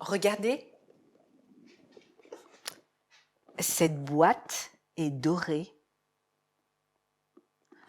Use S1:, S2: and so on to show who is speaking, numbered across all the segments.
S1: Regardez, cette boîte est dorée.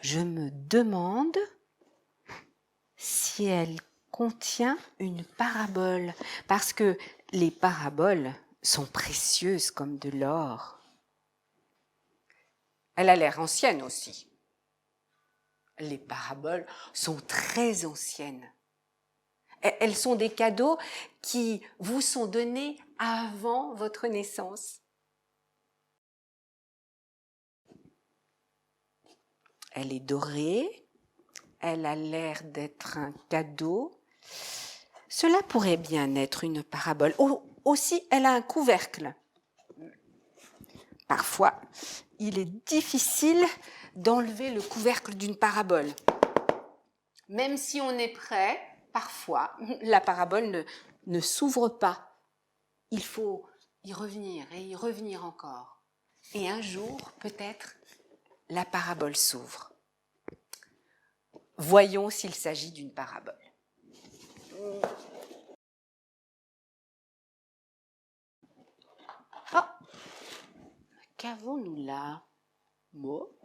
S1: Je me demande si elle contient une parabole, parce que les paraboles sont précieuses comme de l'or. Elle a l'air ancienne aussi. Les paraboles sont très anciennes. Elles sont des cadeaux qui vous sont donnés avant votre naissance. Elle est dorée, elle a l'air d'être un cadeau. Cela pourrait bien être une parabole. Aussi, elle a un couvercle. Parfois, il est difficile d'enlever le couvercle d'une parabole. Même si on est prêt, parfois, la parabole ne s'ouvre pas. Il faut y revenir et y revenir encore. Et un jour, peut-être, la parabole s'ouvre. Voyons s'il s'agit d'une parabole. Oh, qu'avons-nous là? Oh,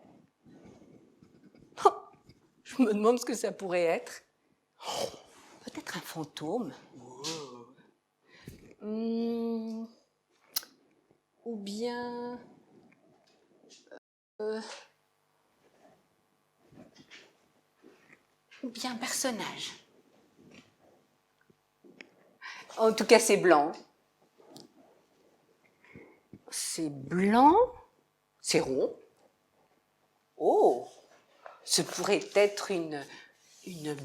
S1: je me demande ce que ça pourrait être. Peut-être un fantôme. Ou bien un personnage. En tout cas, c'est blanc. C'est blanc, c'est rond. Oh, ce pourrait être une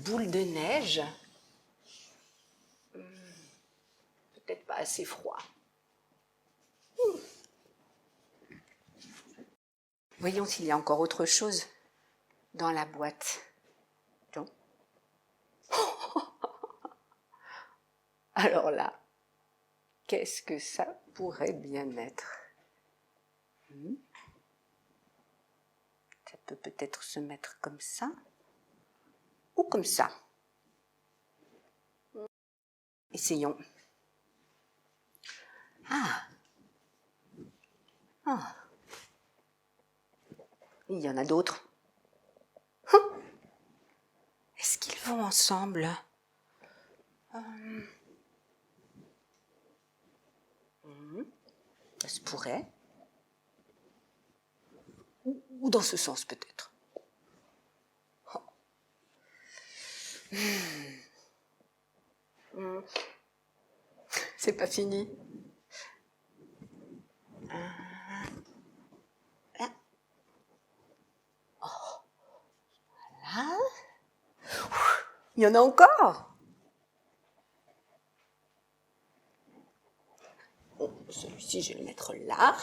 S1: boule de neige. Peut-être pas assez froid. Voyons s'il y a encore autre chose dans la boîte. Non. Alors là, qu'est-ce que ça pourrait bien être? Ça peut peut-être se mettre comme ça ou comme ça. Essayons. Ah. Il y en a d'autres. Est-ce qu'ils vont ensemble? Ça se pourrait. Ou dans ce sens peut-être. C'est pas fini. Là. Oh. Voilà. Il y en a encore. Bon, celui-ci, je vais le mettre là.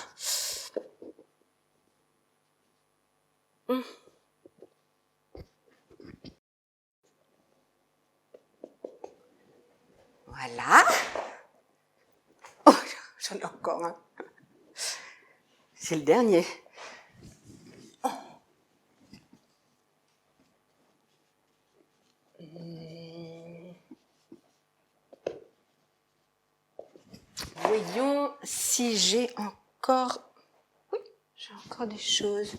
S1: Voilà. Oh, j'en ai encore un. C'est le dernier. Voyons si j'ai encore... Oui, j'ai encore des choses.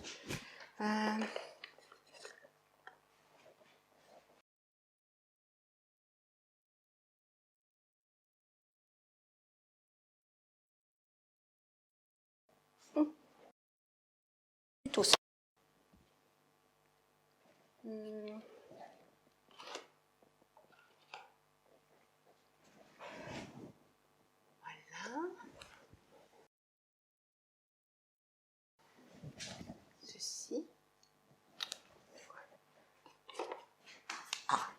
S1: Plutôt ça. Voilà. Ceci. Ah.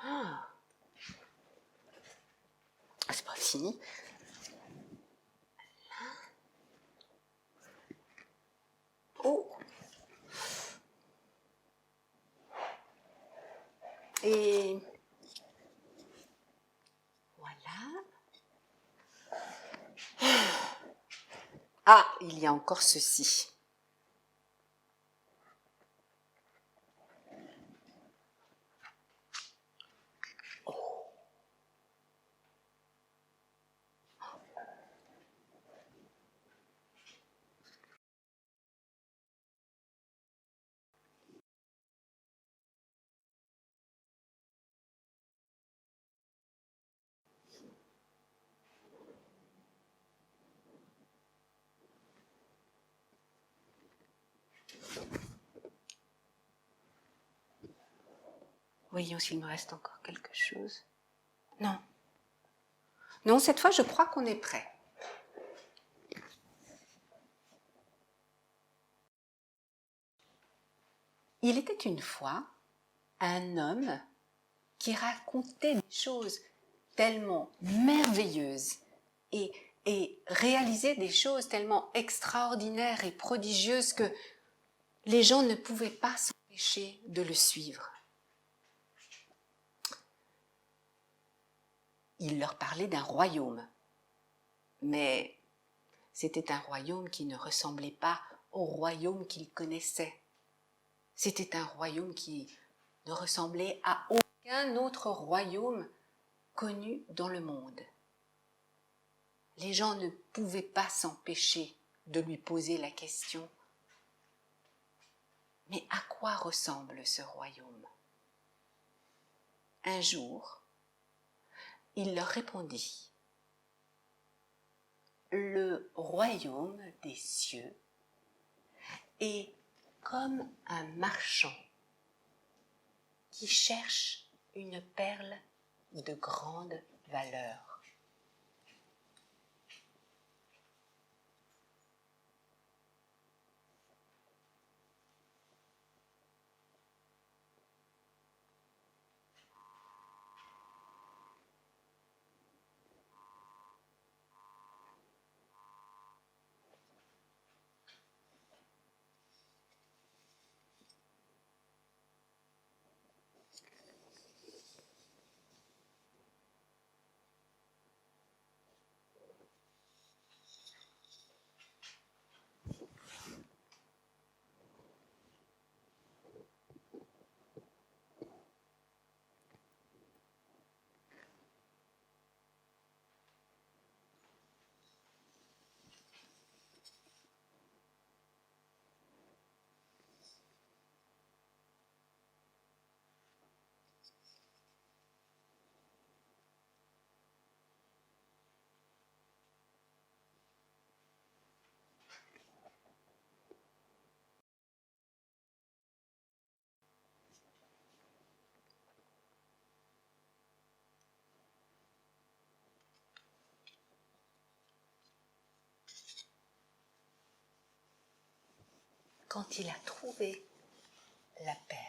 S1: Ah. C'est pas fini. Oh. Et voilà. Ah, il y a encore ceci. Voyons s'il me reste encore quelque chose. Non. Non, cette fois, je crois qu'on est prêt. Il était une fois un homme qui racontait des choses tellement merveilleuses et réalisait des choses tellement extraordinaires et prodigieuses que les gens ne pouvaient pas s'empêcher de le suivre. Il leur parlait d'un royaume, mais c'était un royaume qui ne ressemblait pas au royaume qu'il connaissait. C'était un royaume qui ne ressemblait à aucun autre royaume connu dans le monde. Les gens ne pouvaient pas s'empêcher de lui poser la question : mais à quoi ressemble ce royaume ? Un jour, il leur répondit : le royaume des cieux est comme un marchand qui cherche une perle de grande valeur. Quand il a trouvé la perle,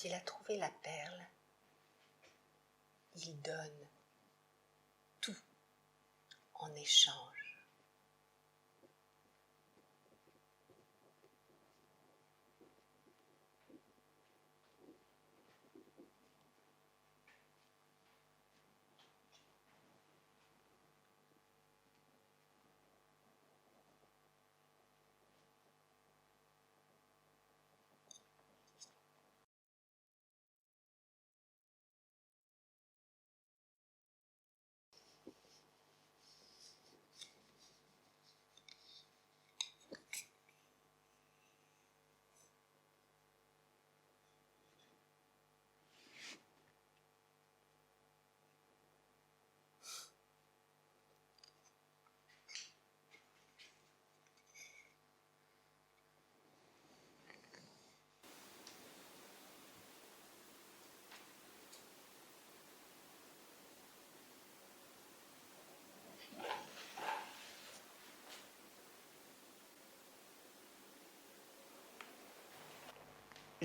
S1: il a trouvé la perle, il donne tout en échange.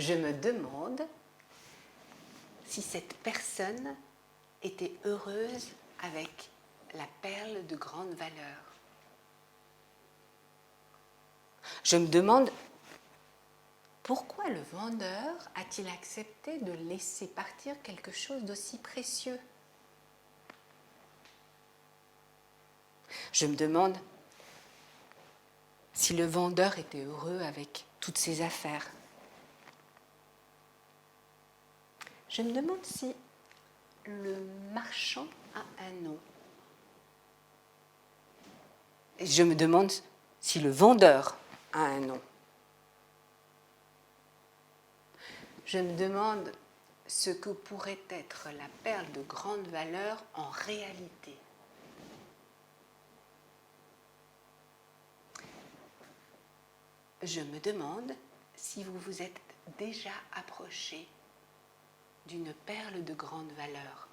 S1: Je me demande si cette personne était heureuse avec la perle de grande valeur. Je me demande pourquoi le vendeur a-t-il accepté de laisser partir quelque chose d'aussi précieux. Je me demande si le vendeur était heureux avec toutes ses affaires. Je me demande si le marchand a un nom. Et je me demande si le vendeur a un nom. Je me demande ce que pourrait être la perle de grande valeur en réalité. Je me demande si vous vous êtes déjà approché d'une perle de grande valeur.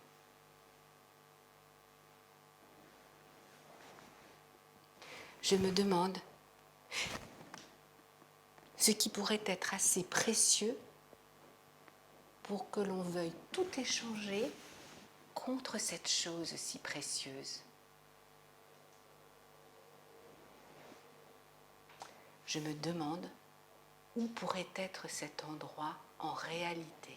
S1: Je me demande ce qui pourrait être assez précieux pour que l'on veuille tout échanger contre cette chose si précieuse. Je me demande où pourrait être cet endroit en réalité.